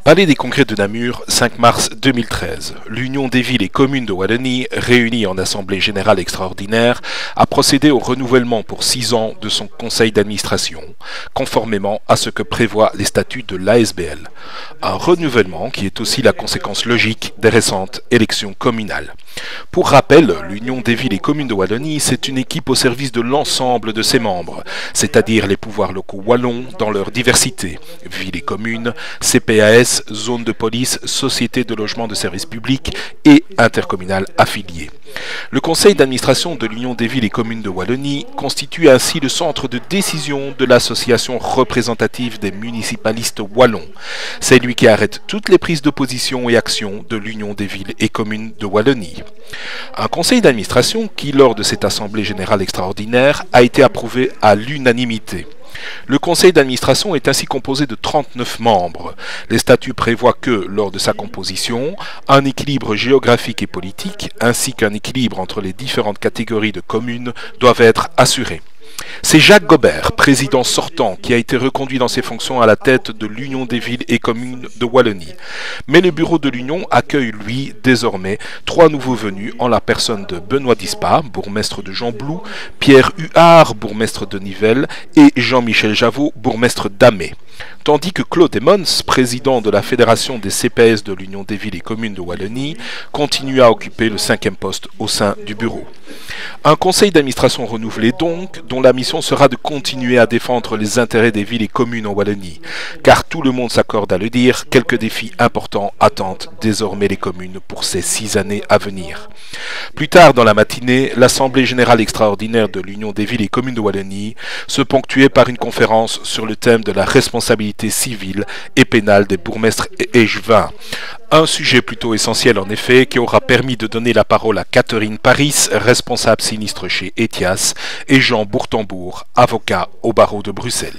Palais des Congrès de Namur, 5 mars 2013. L'Union des villes et communes de Wallonie, réunie en Assemblée générale extraordinaire, a procédé au renouvellement pour 6 ans de son conseil d'administration, conformément à ce que prévoient les statuts de l'ASBL. Un renouvellement qui est aussi la conséquence logique des récentes élections communales. Pour rappel, l'Union des villes et communes de Wallonie, c'est une équipe au service de l'ensemble de ses membres, c'est-à-dire les pouvoirs locaux wallons dans leur diversité, villes et communes, CPAS, zones de police, sociétés de logement de services publics et intercommunales affiliées. Le conseil d'administration de l'Union des villes et communes de Wallonie constitue ainsi le centre de décision de l'association représentative des municipalistes wallons. C'est lui qui arrête toutes les prises de position et actions de l'Union des villes et communes de Wallonie. Un conseil d'administration qui, lors de cette assemblée générale extraordinaire, a été approuvé à l'unanimité. Le conseil d'administration est ainsi composé de 39 membres. Les statuts prévoient que, lors de sa composition, un équilibre géographique et politique, ainsi qu'un équilibre entre les différentes catégories de communes, doivent être assurés. C'est Jacques Gobert, président sortant, qui a été reconduit dans ses fonctions à la tête de l'Union des villes et communes de Wallonie. Mais le bureau de l'Union accueille, lui, désormais, 3 nouveaux venus en la personne de Benoît Dispa, bourgmestre de Gembloux, Pierre Huard, bourgmestre de Nivelles, et Jean-Michel Javot, bourgmestre d'Amé. Tandis que Claude Emmons, président de la Fédération des CPS de l'Union des villes et communes de Wallonie, continue à occuper le 5e poste au sein du bureau. Un conseil d'administration renouvelé donc, dont la mission sera de continuer à défendre les intérêts des villes et communes en Wallonie, car tout le monde s'accorde à le dire, quelques défis importants attendent désormais les communes pour ces 6 années à venir. Plus tard dans la matinée, l'Assemblée générale extraordinaire de l'Union des villes et communes de Wallonie se ponctuait par une conférence sur le thème de la responsabilité civile et pénale des bourgmestres et échevins. Un sujet plutôt essentiel en effet qui aura permis de donner la parole à Catherine Paris, responsable sinistre chez Etias, et Jean Bourtambourg, avocat au barreau de Bruxelles.